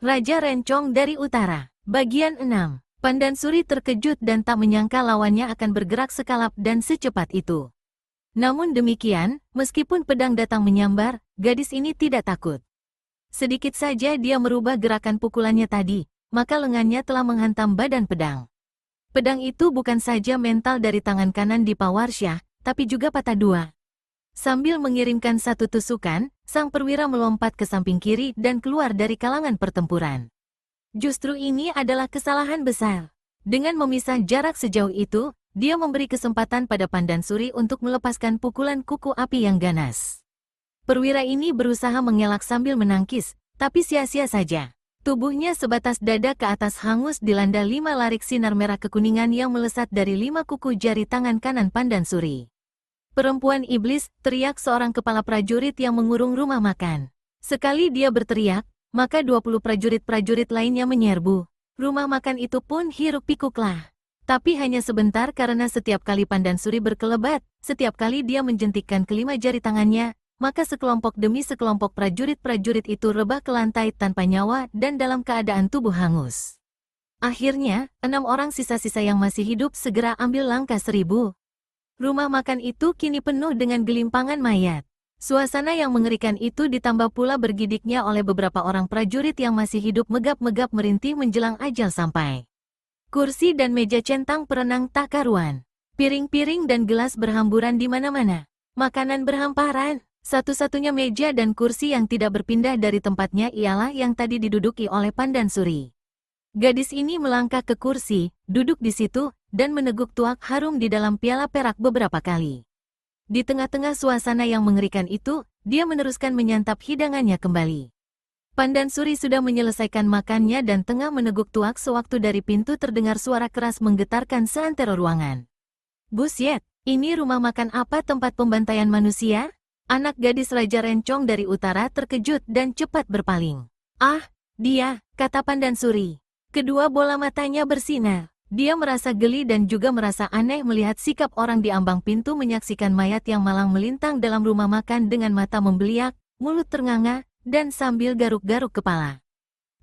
Raja Rencong dari Utara. Bagian 6. Pandan Suri terkejut dan tak menyangka lawannya akan bergerak sekalap dan secepat itu. Namun demikian, meskipun pedang datang menyambar, gadis ini tidak takut. Sedikit saja dia merubah gerakan pukulannya tadi, maka lengannya telah menghantam badan pedang. Pedang itu bukan saja mental dari tangan kanan di Pawarsya, tapi juga patah dua. Sambil mengirimkan satu tusukan, sang perwira melompat ke samping kiri dan keluar dari kalangan pertempuran. Justru ini adalah kesalahan besar. Dengan memisah jarak sejauh itu, dia memberi kesempatan pada Pandan Suri untuk melepaskan pukulan kuku api yang ganas. Perwira ini berusaha mengelak sambil menangkis, tapi sia-sia saja. Tubuhnya sebatas dada ke atas hangus dilanda 5 larik sinar merah kekuningan yang melesat dari 5 kuku jari tangan kanan Pandan Suri. Perempuan iblis, teriak seorang kepala prajurit yang mengurung rumah makan. Sekali dia berteriak, maka 20 prajurit-prajurit lainnya menyerbu. Rumah makan itu pun hiruk-pikuklah. Tapi hanya sebentar karena setiap kali Pandan Suri berkelebat, setiap kali dia menjentikkan kelima jari tangannya, maka sekelompok demi sekelompok prajurit-prajurit itu rebah ke lantai tanpa nyawa dan dalam keadaan tubuh hangus. Akhirnya, 6 orang sisa-sisa yang masih hidup segera ambil langkah 1000. Rumah makan itu kini penuh dengan gelimpangan mayat. Suasana yang mengerikan itu ditambah pula bergidiknya oleh beberapa orang prajurit yang masih hidup megap-megap merintih menjelang ajal sampai. Kursi dan meja centang perenang tak karuan. Piring-piring dan gelas berhamburan di mana-mana. Makanan berhamparan. Satu-satunya meja dan kursi yang tidak berpindah dari tempatnya ialah yang tadi diduduki oleh Pandan Suri. Gadis ini melangkah ke kursi, duduk di situ, dan meneguk tuak harum di dalam piala perak beberapa kali. Di tengah-tengah suasana yang mengerikan itu, dia meneruskan menyantap hidangannya kembali. Pandan Suri sudah menyelesaikan makannya dan tengah meneguk tuak sewaktu dari pintu terdengar suara keras menggetarkan seantero ruangan. Busyet, ini rumah makan apa tempat pembantaian manusia? Anak gadis Raja Rencong dari Utara terkejut dan cepat berpaling. Ah, dia, kata Pandan Suri. Kedua bola matanya bersinar. Dia merasa geli dan juga merasa aneh melihat sikap orang di ambang pintu menyaksikan mayat yang malang melintang dalam rumah makan dengan mata membeliak, mulut ternganga, dan sambil garuk-garuk kepala.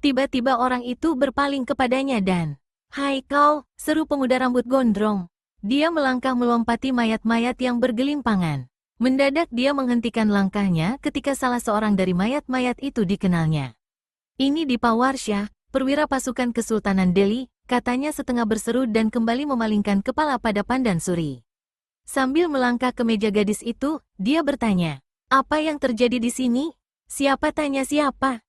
Tiba-tiba orang itu berpaling kepadanya dan, "Hai kau," seru pemuda rambut gondrong. Dia melangkah melompati mayat-mayat yang bergelimpangan. Mendadak dia menghentikan langkahnya ketika salah seorang dari mayat-mayat itu dikenalnya. Ini di Pawarsya, perwira pasukan Kesultanan Delhi, katanya setengah berseru dan kembali memalingkan kepala pada Pandan Suri. Sambil melangkah ke meja gadis itu, dia bertanya, "Apa yang terjadi di sini?" "Siapa?" tanya siapa.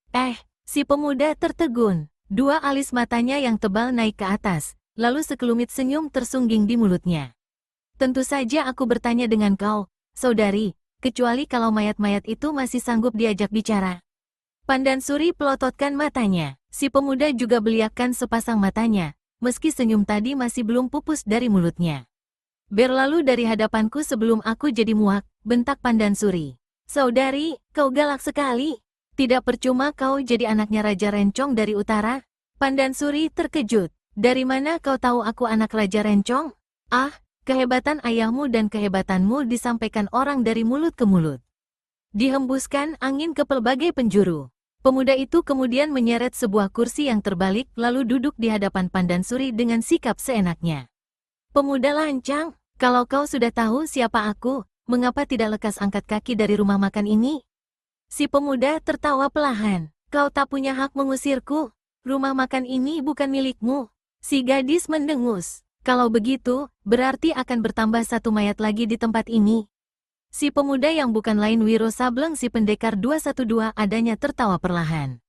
Si pemuda tertegun. Dua alis matanya yang tebal naik ke atas, lalu sekelumit senyum tersungging di mulutnya. "Tentu saja aku bertanya dengan kau, saudari, kecuali kalau mayat-mayat itu masih sanggup diajak bicara." Pandan Suri pelototkan matanya. Si pemuda juga beliakkan sepasang matanya, meski senyum tadi masih belum pupus dari mulutnya. "Berlalu dari hadapanku sebelum aku jadi muak," bentak Pandan Suri. "Saudari, kau galak sekali. Tidak percuma kau jadi anaknya Raja Rencong dari Utara." Pandan Suri terkejut. "Dari mana kau tahu aku anak Raja Rencong?" "Ah, kehebatan ayahmu dan kehebatanmu disampaikan orang dari mulut ke mulut. Dihembuskan angin ke pelbagai penjuru." Pemuda itu kemudian menyeret sebuah kursi yang terbalik lalu duduk di hadapan Pandan Suri dengan sikap seenaknya. "Pemuda lancang, kalau kau sudah tahu siapa aku, mengapa tidak lekas angkat kaki dari rumah makan ini?" Si pemuda tertawa pelahan. "Kau tak punya hak mengusirku. Rumah makan ini bukan milikmu." Si gadis mendengus. "Kalau begitu, berarti akan bertambah satu mayat lagi di tempat ini." Si pemuda yang bukan lain Wiro Sableng si pendekar 212 adanya tertawa perlahan.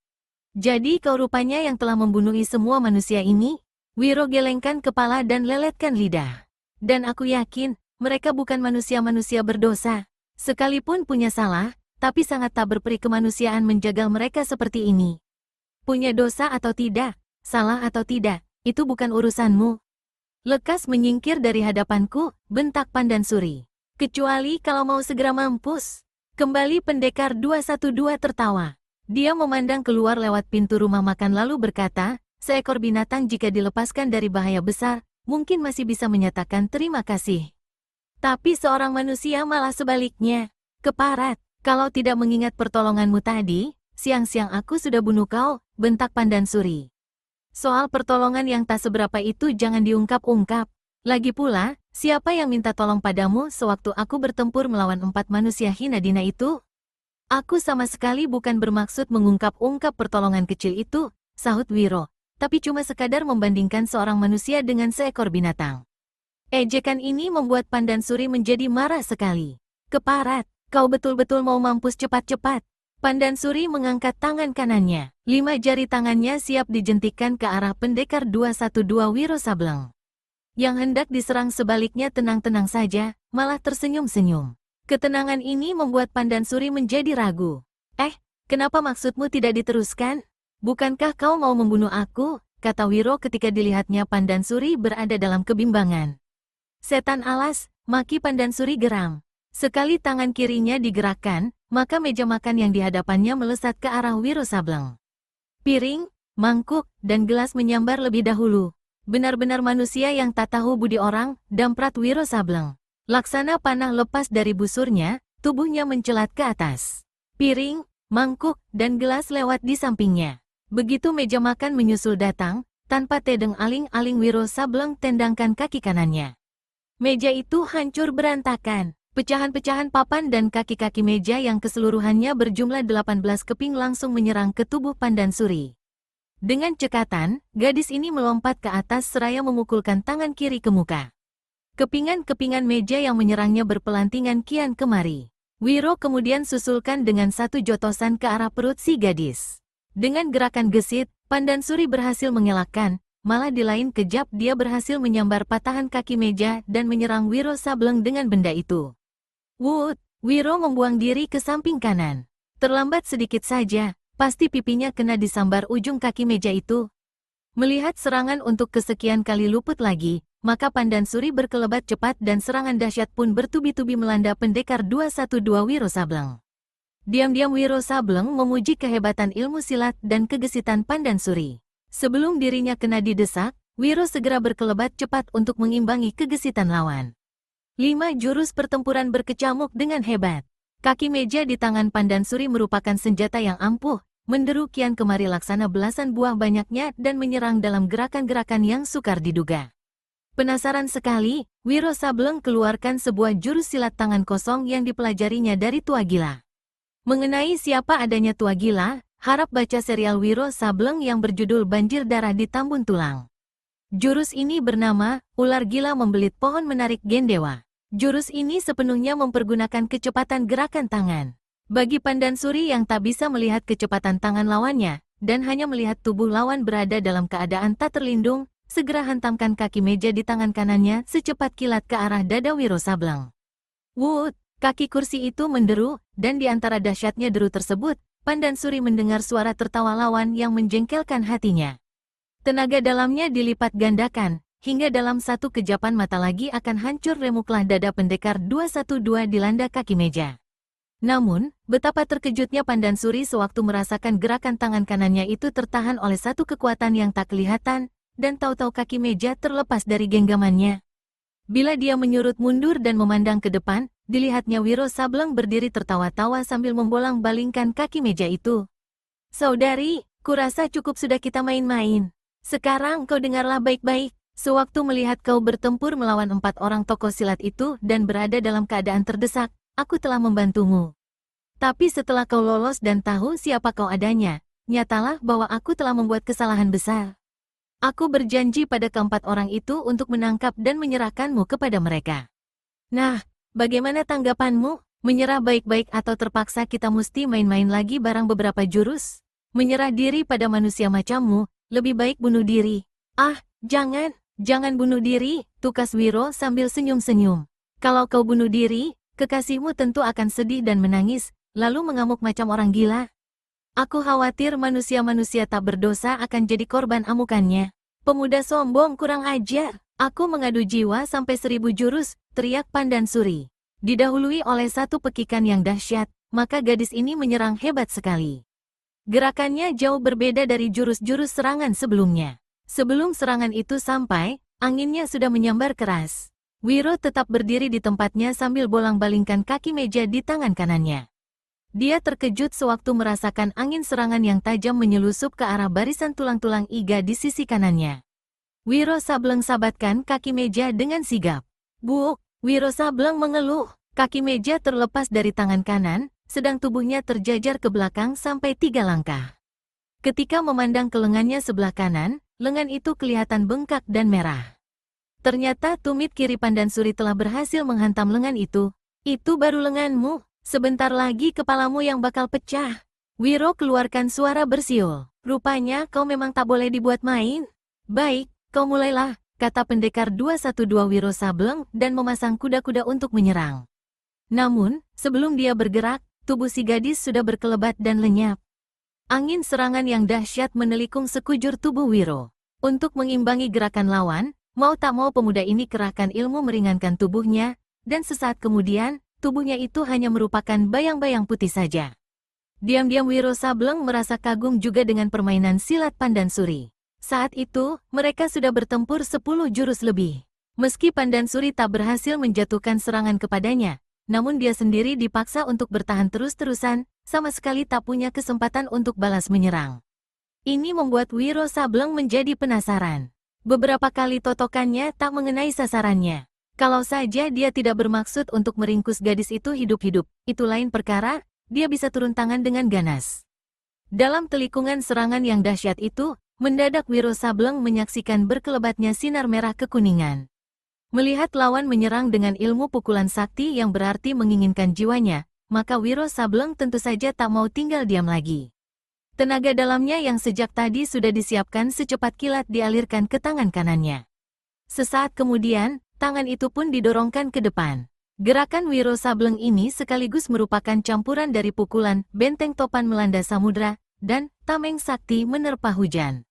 "Jadi kau rupanya yang telah membunuhi semua manusia ini?" Wiro gelengkan kepala dan leletkan lidah. "Dan aku yakin, mereka bukan manusia-manusia berdosa. Sekalipun punya salah, tapi sangat tak berperi kemanusiaan menjagal mereka seperti ini. Punya dosa atau tidak, salah atau tidak, itu bukan urusanmu. Lekas menyingkir dari hadapanku," bentak Pandan Suri. "Kecuali kalau mau segera mampus." Kembali pendekar 212 tertawa. Dia memandang keluar lewat pintu rumah makan lalu berkata, "Seekor binatang jika dilepaskan dari bahaya besar, mungkin masih bisa menyatakan terima kasih. Tapi seorang manusia malah sebaliknya. Keparat, kalau tidak mengingat pertolonganmu tadi, siang-siang aku sudah bunuh kau, bentak Pandan Suri. Soal pertolongan yang tak seberapa itu jangan diungkap-ungkap. Lagi pula, siapa yang minta tolong padamu sewaktu aku bertempur melawan 4 manusia hina dina itu? Aku sama sekali bukan bermaksud mengungkap-ungkap pertolongan kecil itu, sahut Wiro, tapi cuma sekadar membandingkan seorang manusia dengan seekor binatang. Ejekan ini membuat Pandan Suri menjadi marah sekali. Keparat, kau betul-betul mau mampus cepat-cepat. Pandan Suri mengangkat tangan kanannya. 5 jari tangannya siap dijentikkan ke arah pendekar 212 Wiro Sableng. Yang hendak diserang sebaliknya tenang-tenang saja, malah tersenyum-senyum. Ketenangan ini membuat Pandan Suri menjadi ragu. Kenapa maksudmu tidak diteruskan? Bukankah kau mau membunuh aku? Kata Wiro ketika dilihatnya Pandan Suri berada dalam kebimbangan. Setan alas, maki Pandan Suri geram. Sekali tangan kirinya digerakkan, maka meja makan yang di hadapannya melesat ke arah Wiro Sableng. Piring, mangkuk, dan gelas menyambar lebih dahulu. Benar-benar manusia yang tak tahu budi orang, damprat Wiro Sableng. Laksana panah lepas dari busurnya, tubuhnya mencelat ke atas. Piring, mangkuk, dan gelas lewat di sampingnya. Begitu meja makan menyusul datang, tanpa tedeng aling-aling Wiro Sableng tendangkan kaki kanannya. Meja itu hancur berantakan. Pecahan-pecahan papan dan kaki-kaki meja yang keseluruhannya berjumlah 18 keping langsung menyerang ke tubuh Pandan Suri. Dengan cekatan, gadis ini melompat ke atas seraya memukulkan tangan kiri ke muka. Kepingan-kepingan meja yang menyerangnya berpelantingan kian kemari. Wiro kemudian susulkan dengan satu jotosan ke arah perut si gadis. Dengan gerakan gesit, Pandan Suri berhasil mengelakkan. Malah di lain kejap dia berhasil menyambar patahan kaki meja dan menyerang Wiro Sableng dengan benda itu. Wut! Wiro membuang diri ke samping kanan. Terlambat sedikit saja, pasti pipinya kena disambar ujung kaki meja itu. Melihat serangan untuk kesekian kali luput lagi, maka Pandan Suri berkelebat cepat dan serangan dahsyat pun bertubi-tubi melanda pendekar 212 Wiro Sableng. Diam-diam Wiro Sableng memuji kehebatan ilmu silat dan kegesitan Pandan Suri. Sebelum dirinya kena didesak, Wiro segera berkelebat cepat untuk mengimbangi kegesitan lawan. 5 jurus pertempuran berkecamuk dengan hebat. Kaki meja di tangan Pandan Suri merupakan senjata yang ampuh, menderu kian kemari laksana belasan buah banyaknya dan menyerang dalam gerakan-gerakan yang sukar diduga. Penasaran sekali, Wiro Sableng keluarkan sebuah jurus silat tangan kosong yang dipelajarinya dari Tua Gila. Mengenai siapa adanya Tua Gila, harap baca serial Wiro Sableng yang berjudul Banjir Darah di Tambun Tulang. Jurus ini bernama, Ular Gila Membelit Pohon Menarik Gendewa. Jurus ini sepenuhnya mempergunakan kecepatan gerakan tangan. Bagi Pandan Suri yang tak bisa melihat kecepatan tangan lawannya, dan hanya melihat tubuh lawan berada dalam keadaan tak terlindung, segera hantamkan kaki meja di tangan kanannya secepat kilat ke arah dada Wiro Sableng. Wut! Kaki kursi itu menderu, dan di antara dahsyatnya deru tersebut, Pandan Suri mendengar suara tertawa lawan yang menjengkelkan hatinya. Tenaga dalamnya dilipat gandakan, hingga dalam satu kejapan mata lagi akan hancur remuklah dada pendekar 212 dilanda kaki meja. Namun, betapa terkejutnya Pandan Suri sewaktu merasakan gerakan tangan kanannya itu tertahan oleh satu kekuatan yang tak kelihatan, dan tahu-tahu kaki meja terlepas dari genggamannya. Bila dia menyurut mundur dan memandang ke depan, dilihatnya Wiro Sableng berdiri tertawa-tawa sambil membolang-balingkan kaki meja itu. Saudari, kurasa cukup sudah kita main-main. Sekarang kau dengarlah baik-baik. Sewaktu melihat kau bertempur melawan 4 orang tokoh silat itu dan berada dalam keadaan terdesak, aku telah membantumu. Tapi setelah kau lolos dan tahu siapa kau adanya, nyatalah bahwa aku telah membuat kesalahan besar. Aku berjanji pada keempat orang itu untuk menangkap dan menyerahkanmu kepada mereka. Nah, bagaimana tanggapanmu? Menyerah baik-baik atau terpaksa kita mesti main-main lagi barang beberapa jurus? Menyerah diri pada manusia macammu, lebih baik bunuh diri. Jangan bunuh diri, tukas Wiro sambil senyum-senyum. Kalau kau bunuh diri, kekasihmu tentu akan sedih dan menangis, lalu mengamuk macam orang gila. Aku khawatir manusia-manusia tak berdosa akan jadi korban amukannya. Pemuda sombong kurang ajar. Aku mengadu jiwa sampai 1000 jurus, teriak Pandan Suri. Didahului oleh satu pekikan yang dahsyat, maka gadis ini menyerang hebat sekali. Gerakannya jauh berbeda dari jurus-jurus serangan sebelumnya. Sebelum serangan itu sampai, anginnya sudah menyambar keras. Wiro tetap berdiri di tempatnya sambil bolang-balingkan kaki meja di tangan kanannya. Dia terkejut sewaktu merasakan angin serangan yang tajam menyelusup ke arah barisan tulang-tulang iga di sisi kanannya. Wiro Sableng sabatkan kaki meja dengan sigap. "Buk!" Wiro Sableng mengeluh. Kaki meja terlepas dari tangan kanan, sedang tubuhnya terjajar ke belakang sampai 3 langkah. Ketika memandang ke lengannya sebelah kanan, lengan itu kelihatan bengkak dan merah. Ternyata tumit kiri Pandan Suri telah berhasil menghantam lengan itu. "Itu baru lenganmu. Sebentar lagi kepalamu yang bakal pecah." Wiro keluarkan suara bersiul. "Rupanya kau memang tak boleh dibuat main. Baik, kau mulailah," kata pendekar 212 Wiro Sableng dan memasang kuda-kuda untuk menyerang. Namun, sebelum dia bergerak, tubuh si gadis sudah berkelebat dan lenyap. Angin serangan yang dahsyat menelikung sekujur tubuh Wiro. Untuk mengimbangi gerakan lawan, mau tak mau pemuda ini kerahkan ilmu meringankan tubuhnya, dan sesaat kemudian, tubuhnya itu hanya merupakan bayang-bayang putih saja. Diam-diam Wiro Sableng merasa kagum juga dengan permainan silat Pandan Suri. Saat itu, mereka sudah bertempur 10 jurus lebih. Meski Pandan Suri tak berhasil menjatuhkan serangan kepadanya, namun dia sendiri dipaksa untuk bertahan terus-terusan, sama sekali tak punya kesempatan untuk balas menyerang. Ini membuat Wiro Sableng menjadi penasaran. Beberapa kali totokannya tak mengenai sasarannya. Kalau saja dia tidak bermaksud untuk meringkus gadis itu hidup-hidup, itu lain perkara, dia bisa turun tangan dengan ganas. Dalam telikungan serangan yang dahsyat itu, mendadak Wiro Sableng menyaksikan berkelebatnya sinar merah kekuningan. Melihat lawan menyerang dengan ilmu pukulan sakti yang berarti menginginkan jiwanya, maka Wiro Sableng tentu saja tak mau tinggal diam lagi. Tenaga dalamnya yang sejak tadi sudah disiapkan secepat kilat dialirkan ke tangan kanannya. Sesaat kemudian, tangan itu pun didorongkan ke depan. Gerakan Wiro Sableng ini sekaligus merupakan campuran dari pukulan benteng topan melanda samudra dan tameng sakti menerpa hujan.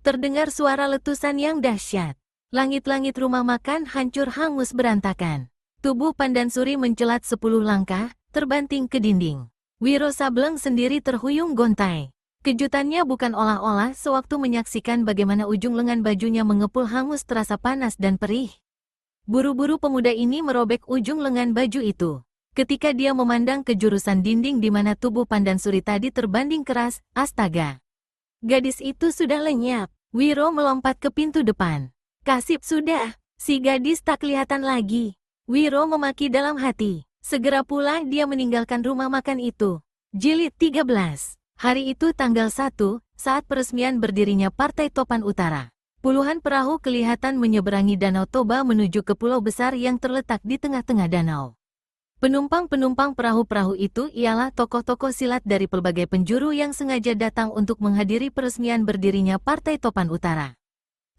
Terdengar suara letusan yang dahsyat. Langit-langit rumah makan hancur hangus berantakan. Tubuh Pandan Suri mencelat 10 langkah, terbanting ke dinding. Wiro Sableng sendiri terhuyung gontai. Kejutannya bukan olah-olah sewaktu menyaksikan bagaimana ujung lengan bajunya mengepul hangus terasa panas dan perih. Buru-buru pemuda ini merobek ujung lengan baju itu. Ketika dia memandang ke jurusan dinding di mana tubuh Pandan Suri tadi terbanding keras, astaga. Gadis itu sudah lenyap. Wiro melompat ke pintu depan. "Kasip sudah, si gadis tak kelihatan lagi." Wiro memaki dalam hati. Segera pula dia meninggalkan rumah makan itu. Jilid 13. Hari itu tanggal 1, saat peresmian berdirinya Partai Topan Utara. Puluhan perahu kelihatan menyeberangi Danau Toba menuju ke pulau besar yang terletak di tengah-tengah danau. Penumpang-penumpang perahu-perahu itu ialah tokoh-tokoh silat dari pelbagai penjuru yang sengaja datang untuk menghadiri peresmian berdirinya Partai Topan Utara.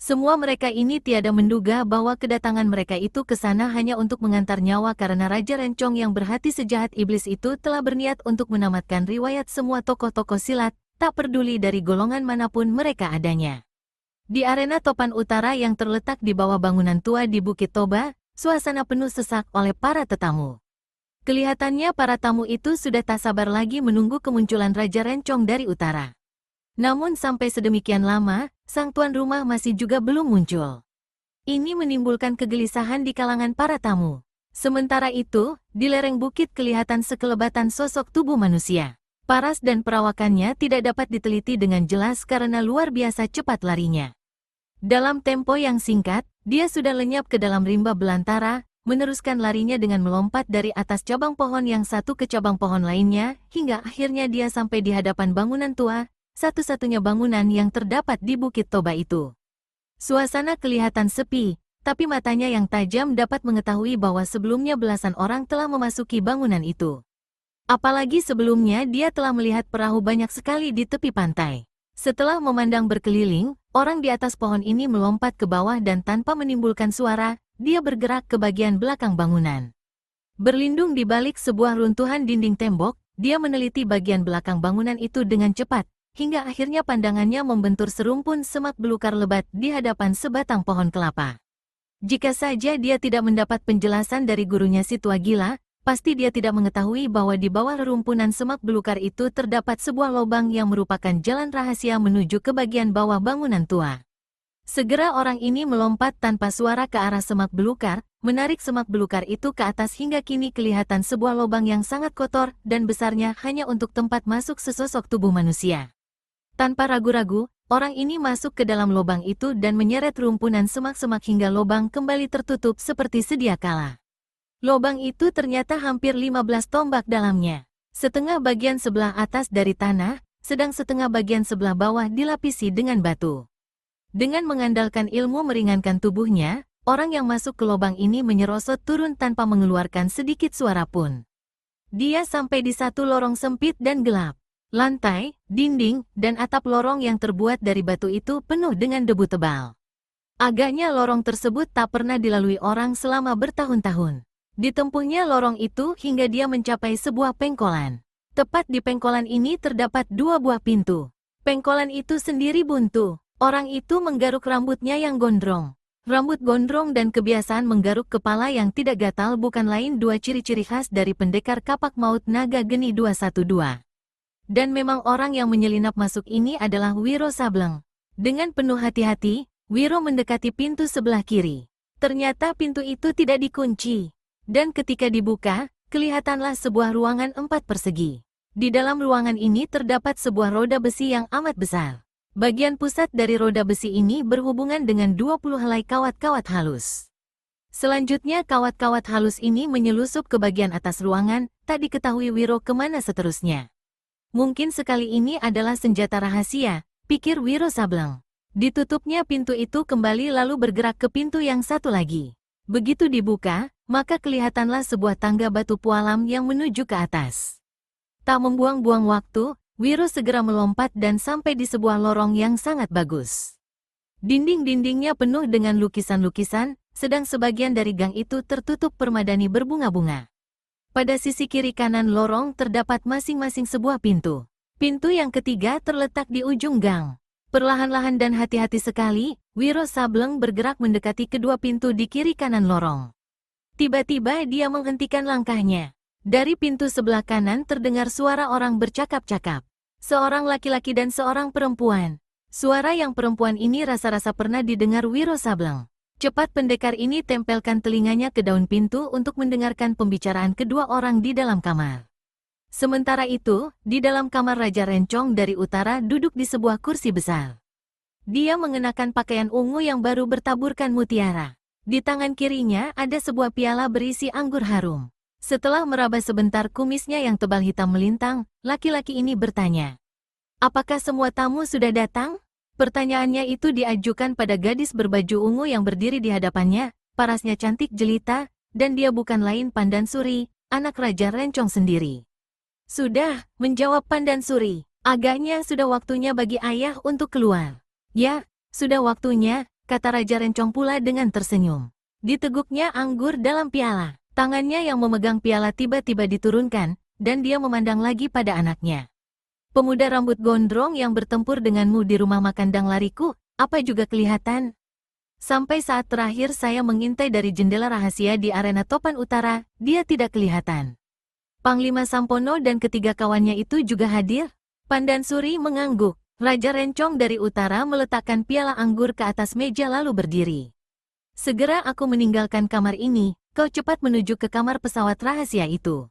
Semua mereka ini tiada menduga bahwa kedatangan mereka itu ke sana hanya untuk mengantar nyawa karena Raja Rencong yang berhati sejahat iblis itu telah berniat untuk menamatkan riwayat semua tokoh-tokoh silat, tak peduli dari golongan manapun mereka adanya. Di arena Topan Utara yang terletak di bawah bangunan tua di Bukit Toba, suasana penuh sesak oleh para tetamu. Kelihatannya para tamu itu sudah tak sabar lagi menunggu kemunculan Raja Rencong dari utara. Namun sampai sedemikian lama, sang tuan rumah masih juga belum muncul. Ini menimbulkan kegelisahan di kalangan para tamu. Sementara itu, di lereng bukit kelihatan sekelebatan sosok tubuh manusia. Paras dan perawakannya tidak dapat diteliti dengan jelas karena luar biasa cepat larinya. Dalam tempo yang singkat, dia sudah lenyap ke dalam rimba belantara, meneruskan larinya dengan melompat dari atas cabang pohon yang satu ke cabang pohon lainnya, hingga akhirnya dia sampai di hadapan bangunan tua, satu-satunya bangunan yang terdapat di Bukit Toba itu. Suasana kelihatan sepi, tapi matanya yang tajam dapat mengetahui bahwa sebelumnya belasan orang telah memasuki bangunan itu. Apalagi sebelumnya dia telah melihat perahu banyak sekali di tepi pantai. Setelah memandang berkeliling, orang di atas pohon ini melompat ke bawah dan tanpa menimbulkan suara, dia bergerak ke bagian belakang bangunan. Berlindung di balik sebuah runtuhan dinding tembok, dia meneliti bagian belakang bangunan itu dengan cepat, hingga akhirnya pandangannya membentur serumpun semak belukar lebat di hadapan sebatang pohon kelapa. Jika saja dia tidak mendapat penjelasan dari gurunya si tua gila, pasti dia tidak mengetahui bahwa di bawah rerumpunan semak belukar itu terdapat sebuah lubang yang merupakan jalan rahasia menuju ke bagian bawah bangunan tua. Segera orang ini melompat tanpa suara ke arah semak belukar, menarik semak belukar itu ke atas hingga kini kelihatan sebuah lubang yang sangat kotor dan besarnya hanya untuk tempat masuk sesosok tubuh manusia. Tanpa ragu-ragu, orang ini masuk ke dalam lubang itu dan menyeret rumpunan semak-semak hingga lubang kembali tertutup seperti sedia kala. Lubang itu ternyata hampir 15 tombak dalamnya. Setengah bagian sebelah atas dari tanah, sedang setengah bagian sebelah bawah dilapisi dengan batu. Dengan mengandalkan ilmu meringankan tubuhnya, orang yang masuk ke lubang ini menyerosot turun tanpa mengeluarkan sedikit suara pun. Dia sampai di satu lorong sempit dan gelap. Lantai, dinding, dan atap lorong yang terbuat dari batu itu penuh dengan debu tebal. Agaknya lorong tersebut tak pernah dilalui orang selama bertahun-tahun. Ditempuhnya lorong itu hingga dia mencapai sebuah pengkolan. Tepat di pengkolan ini terdapat 2 buah pintu. Pengkolan itu sendiri buntu. Orang itu menggaruk rambutnya yang gondrong. Rambut gondrong dan kebiasaan menggaruk kepala yang tidak gatal bukan lain 2 ciri-ciri khas dari pendekar kapak maut naga geni 212. Dan memang orang yang menyelinap masuk ini adalah Wiro Sableng. Dengan penuh hati-hati, Wiro mendekati pintu sebelah kiri. Ternyata pintu itu tidak dikunci. Dan ketika dibuka, kelihatanlah sebuah ruangan 4 persegi. Di dalam ruangan ini terdapat sebuah roda besi yang amat besar. Bagian pusat dari roda besi ini berhubungan dengan 20 helai kawat-kawat halus. Selanjutnya kawat-kawat halus ini menyelusup ke bagian atas ruangan, tak diketahui Wiro kemana seterusnya. Mungkin sekali ini adalah senjata rahasia, pikir Wiro Sableng. Ditutupnya pintu itu kembali lalu bergerak ke pintu yang satu lagi. Begitu dibuka, maka kelihatanlah sebuah tangga batu pualam yang menuju ke atas. Tak membuang-buang waktu, Wiro segera melompat dan sampai di sebuah lorong yang sangat bagus. Dinding-dindingnya penuh dengan lukisan-lukisan, sedang sebagian dari gang itu tertutup permadani berbunga-bunga. Pada sisi kiri kanan lorong terdapat masing-masing sebuah pintu. Pintu yang ketiga terletak di ujung gang. Perlahan-lahan dan hati-hati sekali, Wiro Sableng bergerak mendekati kedua pintu di kiri kanan lorong. Tiba-tiba dia menghentikan langkahnya. Dari pintu sebelah kanan terdengar suara orang bercakap-cakap. Seorang laki-laki dan seorang perempuan. Suara yang perempuan ini rasa-rasa pernah didengar Wiro Sableng. Cepat pendekar ini tempelkan telinganya ke daun pintu untuk mendengarkan pembicaraan kedua orang di dalam kamar. Sementara itu, di dalam kamar Raja Rencong dari utara duduk di sebuah kursi besar. Dia mengenakan pakaian ungu yang baru bertaburkan mutiara. Di tangan kirinya ada sebuah piala berisi anggur harum. Setelah meraba sebentar kumisnya yang tebal hitam melintang, laki-laki ini bertanya, "Apakah semua tamu sudah datang?" Pertanyaannya itu diajukan pada gadis berbaju ungu yang berdiri di hadapannya, parasnya cantik jelita, dan dia bukan lain Pandan Suri, anak Raja Rencong sendiri. "Sudah," menjawab Pandan Suri. "Agaknya sudah waktunya bagi ayah untuk keluar." "Ya, sudah waktunya," kata Raja Rencong pula dengan tersenyum. Diteguknya anggur dalam piala. Tangannya yang memegang piala tiba-tiba diturunkan, dan dia memandang lagi pada anaknya. "Pemuda rambut gondrong yang bertempur denganmu di rumah makan Dang Lariku, apa juga kelihatan? Sampai saat terakhir saya mengintai dari jendela rahasia di arena Topan Utara, dia tidak kelihatan. Panglima Sampono dan ketiga kawannya itu juga hadir?" Pandan Suri mengangguk. Raja Rencong dari utara meletakkan piala anggur ke atas meja lalu berdiri. "Segera aku meninggalkan kamar ini, kau cepat menuju ke kamar pesawat rahasia itu.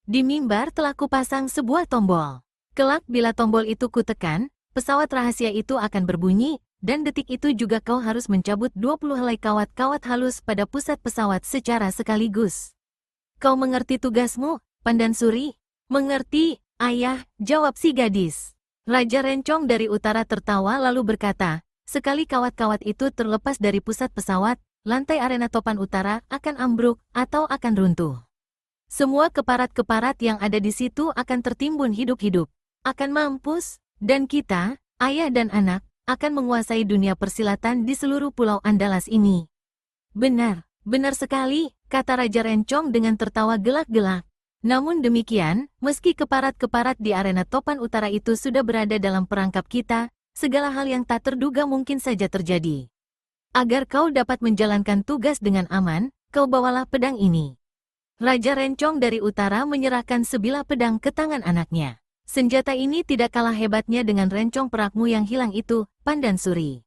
Di mimbar telah kupasang sebuah tombol. Kelak bila tombol itu kutekan, pesawat rahasia itu akan berbunyi, dan detik itu juga kau harus mencabut 20 helai kawat-kawat halus pada pusat pesawat secara sekaligus. Kau mengerti tugasmu, Pandan Suri?" "Mengerti, ayah," jawab si gadis. Raja Rencong dari utara tertawa lalu berkata, "Sekali kawat-kawat itu terlepas dari pusat pesawat, lantai arena Topan Utara akan ambruk atau akan runtuh. Semua keparat-keparat yang ada di situ akan tertimbun hidup-hidup, akan mampus, dan kita, ayah dan anak, akan menguasai dunia persilatan di seluruh pulau Andalas ini." "Benar, benar sekali," kata Raja Rencong dengan tertawa gelak-gelak. "Namun demikian, meski keparat-keparat di arena Topan Utara itu sudah berada dalam perangkap kita, segala hal yang tak terduga mungkin saja terjadi. Agar kau dapat menjalankan tugas dengan aman, kau bawalah pedang ini." Raja Rencong dari utara menyerahkan sebilah pedang ke tangan anaknya. "Senjata ini tidak kalah hebatnya dengan rencong perakmu yang hilang itu, Pandan Suri."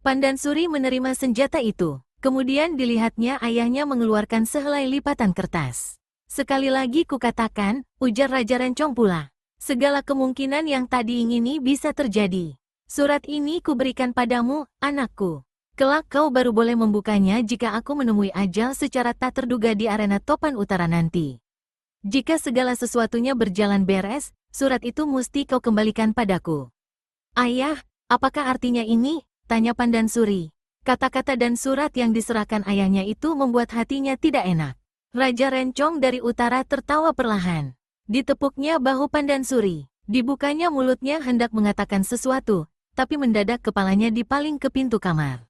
Pandan Suri menerima senjata itu. Kemudian dilihatnya ayahnya mengeluarkan sehelai lipatan kertas. Sekali lagi kukatakan, ujar Raja Rencong pula. Segala kemungkinan yang tak diingini bisa terjadi. Surat ini kuberikan padamu, anakku. Kelak kau baru boleh membukanya jika aku menemui ajal secara tak terduga di arena Topan Utara nanti. Jika segala sesuatunya berjalan beres, surat itu mesti kau kembalikan padaku. Ayah, apakah artinya ini? Tanya Pandan Suri. Kata-kata dan surat yang diserahkan ayahnya itu membuat hatinya tidak enak. Raja Rencong dari utara tertawa perlahan. Ditepuknya bahu Pandan Suri. Dibukanya mulutnya hendak mengatakan sesuatu, tapi mendadak kepalanya dipaling ke pintu kamar.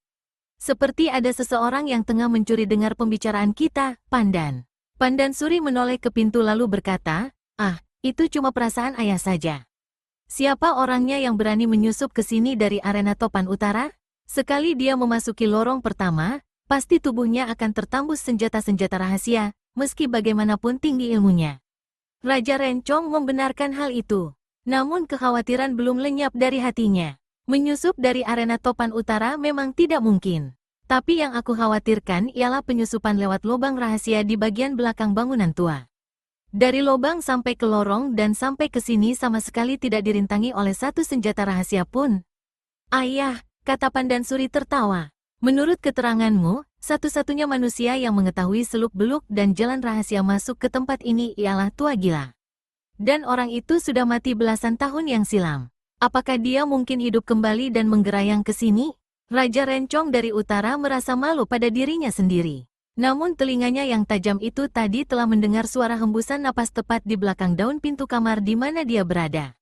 Seperti ada seseorang yang tengah mencuri dengar pembicaraan kita, Pandan. Pandan Suri menoleh ke pintu lalu berkata, itu cuma perasaan ayah saja. Siapa orangnya yang berani menyusup ke sini dari arena Topan Utara? Sekali dia memasuki lorong pertama, pasti tubuhnya akan tertambus senjata-senjata rahasia, meski bagaimanapun tinggi ilmunya. Raja Rencong membenarkan hal itu. Namun kekhawatiran belum lenyap dari hatinya. Menyusup dari arena Topan Utara memang tidak mungkin. Tapi yang aku khawatirkan ialah penyusupan lewat lubang rahasia di bagian belakang bangunan tua. Dari lubang sampai ke lorong dan sampai ke sini sama sekali tidak dirintangi oleh satu senjata rahasia pun. Ayah, kata Pandan Suri tertawa. Menurut keteranganmu, satu-satunya manusia yang mengetahui seluk-beluk dan jalan rahasia masuk ke tempat ini ialah tua gila. Dan orang itu sudah mati belasan tahun yang silam. Apakah dia mungkin hidup kembali dan menggerayang ke sini? Raja Rencong dari utara merasa malu pada dirinya sendiri. Namun telinganya yang tajam itu tadi telah mendengar suara hembusan napas tepat di belakang daun pintu kamar di mana dia berada.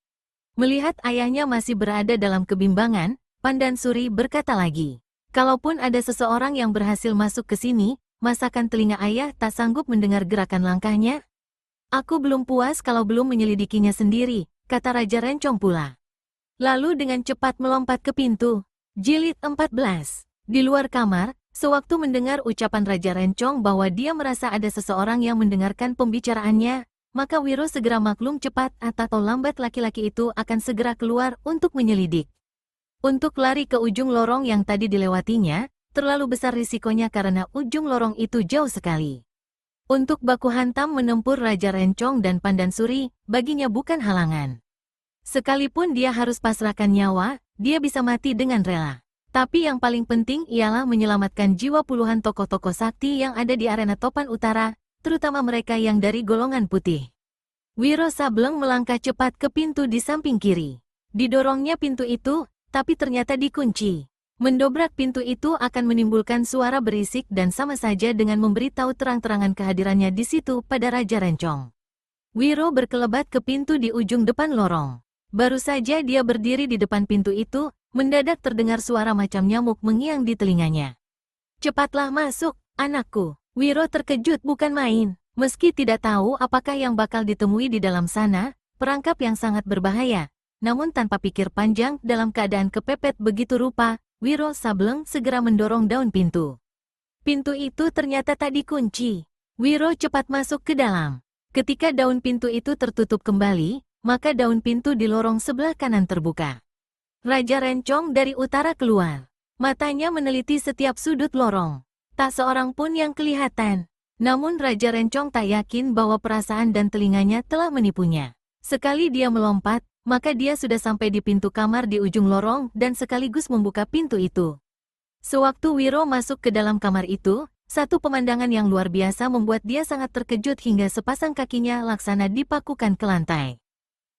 Melihat ayahnya masih berada dalam kebimbangan, Pandan Suri berkata lagi, kalaupun ada seseorang yang berhasil masuk ke sini, masakan telinga ayah tak sanggup mendengar gerakan langkahnya? Aku belum puas kalau belum menyelidikinya sendiri, kata Raja Rencong pula. Lalu dengan cepat melompat ke pintu. Jilid 14. Di luar kamar, sewaktu mendengar ucapan Raja Rencong bahwa dia merasa ada seseorang yang mendengarkan pembicaraannya, maka Wiro segera maklum cepat atau lambat laki-laki itu akan segera keluar untuk menyelidik. Untuk lari ke ujung lorong yang tadi dilewatinya, terlalu besar risikonya karena ujung lorong itu jauh sekali. Untuk baku hantam menempur Raja Rencong dan Pandan Suri, baginya bukan halangan. Sekalipun dia harus pasrahkan nyawa, dia bisa mati dengan rela. Tapi yang paling penting ialah menyelamatkan jiwa puluhan tokoh-tokoh sakti yang ada di arena Topan Utara, terutama mereka yang dari golongan putih. Wiro Sableng melangkah cepat ke pintu di samping kiri. Didorongnya pintu itu, tapi ternyata dikunci. Mendobrak pintu itu akan menimbulkan suara berisik dan sama saja dengan memberitahu terang-terangan kehadirannya di situ pada Raja Rencong. Wiro berkelebat ke pintu di ujung depan lorong. Baru saja dia berdiri di depan pintu itu, mendadak terdengar suara macam nyamuk mengiang di telinganya. Cepatlah masuk, anakku. Wiro terkejut bukan main. Meski tidak tahu apakah yang bakal ditemui di dalam sana, perangkap yang sangat berbahaya. Namun tanpa pikir panjang dalam keadaan kepepet begitu rupa, Wiro Sableng segera mendorong daun pintu. Pintu itu ternyata tak dikunci. Wiro cepat masuk ke dalam. Ketika daun pintu itu tertutup kembali, maka daun pintu di lorong sebelah kanan terbuka. Raja Rencong dari utara keluar. Matanya meneliti setiap sudut lorong. Tak seorang pun yang kelihatan. Namun Raja Rencong tak yakin bahwa perasaan dan telinganya telah menipunya. Sekali dia melompat, maka dia sudah sampai di pintu kamar di ujung lorong dan sekaligus membuka pintu itu. Sewaktu Wiro masuk ke dalam kamar itu, satu pemandangan yang luar biasa membuat dia sangat terkejut hingga sepasang kakinya laksana dipakukan ke lantai.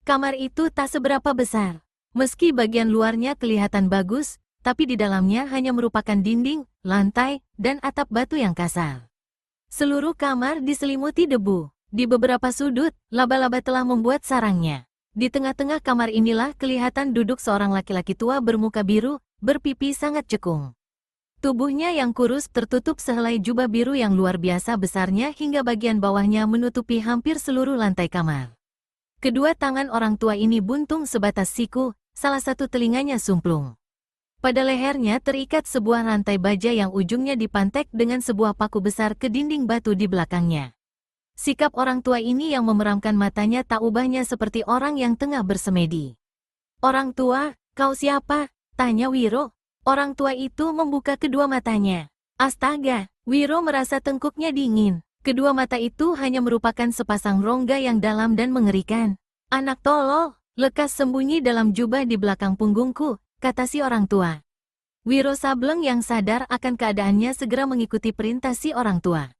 Kamar itu tak seberapa besar. Meski bagian luarnya kelihatan bagus, tapi di dalamnya hanya merupakan dinding, lantai, dan atap batu yang kasar. Seluruh kamar diselimuti debu. Di beberapa sudut, laba-laba telah membuat sarangnya. Di tengah-tengah kamar inilah kelihatan duduk seorang laki-laki tua bermuka biru, berpipi sangat cekung. Tubuhnya yang kurus tertutup sehelai jubah biru yang luar biasa besarnya hingga bagian bawahnya menutupi hampir seluruh lantai kamar. Kedua tangan orang tua ini buntung sebatas siku, salah satu telinganya sumplung. Pada lehernya terikat sebuah rantai baja yang ujungnya dipantek dengan sebuah paku besar ke dinding batu di belakangnya. Sikap orang tua ini yang memeramkan matanya tak ubahnya seperti orang yang tengah bersemedi. "Orang tua, kau siapa?" tanya Wiro. Orang tua itu membuka kedua matanya. Astaga, Wiro merasa tengkuknya dingin. Kedua mata itu hanya merupakan sepasang rongga yang dalam dan mengerikan. Anak tolol, lekas sembunyi dalam jubah di belakang punggungku, kata si orang tua. Wiro Sableng yang sadar akan keadaannya segera mengikuti perintah si orang tua.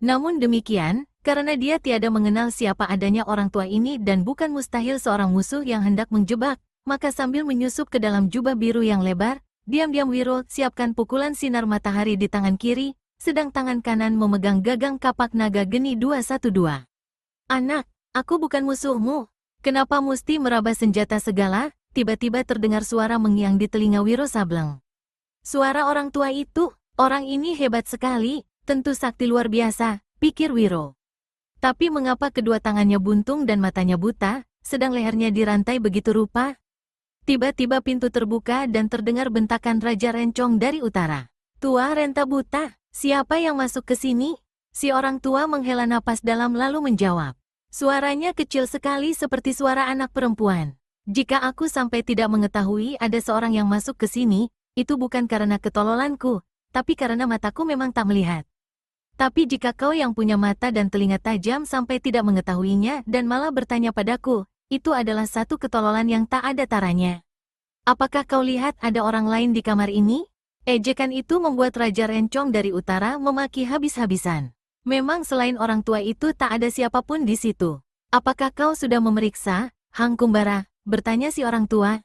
Namun demikian, karena dia tiada mengenal siapa adanya orang tua ini dan bukan mustahil seorang musuh yang hendak menjebak, maka sambil menyusup ke dalam jubah biru yang lebar, diam-diam Wiro siapkan pukulan sinar matahari di tangan kiri, sedang tangan kanan memegang gagang kapak naga geni 212. Anak, aku bukan musuhmu. Kenapa mesti meraba senjata segala? Tiba-tiba terdengar suara mengiang di telinga Wiro Sableng. Suara orang tua itu, orang ini hebat sekali, tentu sakti luar biasa, pikir Wiro. Tapi mengapa kedua tangannya buntung dan matanya buta, sedang lehernya dirantai begitu rupa? Tiba-tiba pintu terbuka dan terdengar bentakan Raja Rencong dari utara. Tua Renta buta, siapa yang masuk ke sini? Si orang tua menghela napas dalam lalu menjawab. Suaranya kecil sekali seperti suara anak perempuan. Jika aku sampai tidak mengetahui ada seorang yang masuk ke sini, itu bukan karena ketololanku, tapi karena mataku memang tak melihat. Tapi jika kau yang punya mata dan telinga tajam sampai tidak mengetahuinya dan malah bertanya padaku, itu adalah satu ketololan yang tak ada taranya. Apakah kau lihat ada orang lain di kamar ini? Ejekan itu membuat Raja Rencong dari utara memaki habis-habisan. Memang selain orang tua itu tak ada siapapun di situ. Apakah kau sudah memeriksa, Hang Kumbara? Bertanya si orang tua.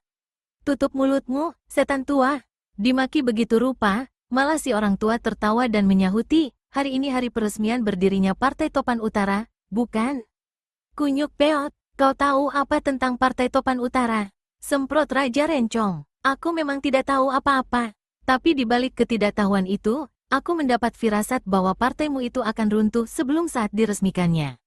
Tutup mulutmu, setan tua. Dimaki begitu rupa, malah si orang tua tertawa dan menyahuti, hari ini hari peresmian berdirinya Partai Topan Utara, bukan? Kunyuk peot, kau tahu apa tentang Partai Topan Utara? Semprot Raja Rencong. Aku memang tidak tahu apa-apa. Tapi di balik ketidaktahuan itu, aku mendapat firasat bahwa partaimu itu akan runtuh sebelum saat diresmikannya.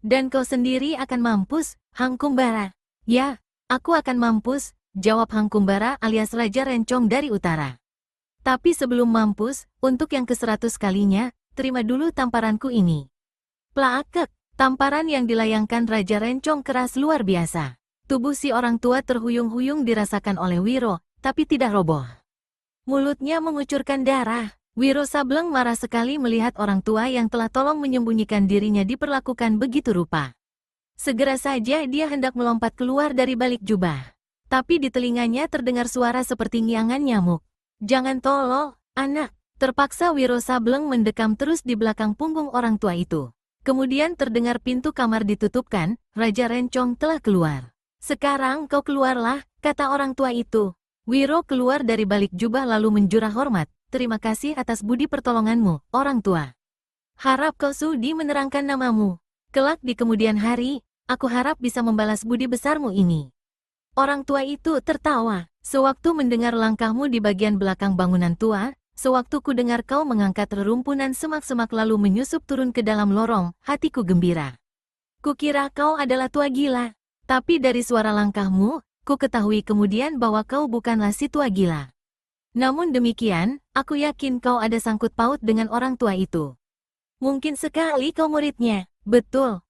Dan kau sendiri akan mampus, Hang Kumbara. Ya, aku akan mampus, jawab Hang Kumbara alias Raja Rencong dari utara. Tapi sebelum mampus, untuk yang ke-100 kalinya, terima dulu tamparanku ini. Plaakek, tamparan yang dilayangkan Raja Rencong keras luar biasa. Tubuh si orang tua terhuyung-huyung dirasakan oleh Wiro, tapi tidak roboh. Mulutnya mengucurkan darah. Wiro Sableng marah sekali melihat orang tua yang telah tolong menyembunyikan dirinya diperlakukan begitu rupa. Segera saja dia hendak melompat keluar dari balik jubah. Tapi di telinganya terdengar suara seperti ngiangan nyamuk. Jangan tolol, anak. Terpaksa Wiro Sableng mendekam terus di belakang punggung orang tua itu. Kemudian terdengar pintu kamar ditutupkan, Raja Rencong telah keluar. Sekarang kau keluarlah, kata orang tua itu. Wiro keluar dari balik jubah lalu menjurah hormat. Terima kasih atas budi pertolonganmu, orang tua. Harap kau sudi menerangkan namamu. Kelak di kemudian hari, aku harap bisa membalas budi besarmu ini. Orang tua itu tertawa. Sewaktu mendengar langkahmu di bagian belakang bangunan tua, sewaktu ku dengar kau mengangkat rerumpunan semak-semak lalu menyusup turun ke dalam lorong, hatiku gembira. Kukira kau adalah tua gila. Tapi dari suara langkahmu, ku ketahui kemudian bahwa kau bukanlah si tua gila. Namun demikian, aku yakin kau ada sangkut paut dengan orang tua itu. Mungkin sekali kau muridnya. Betul,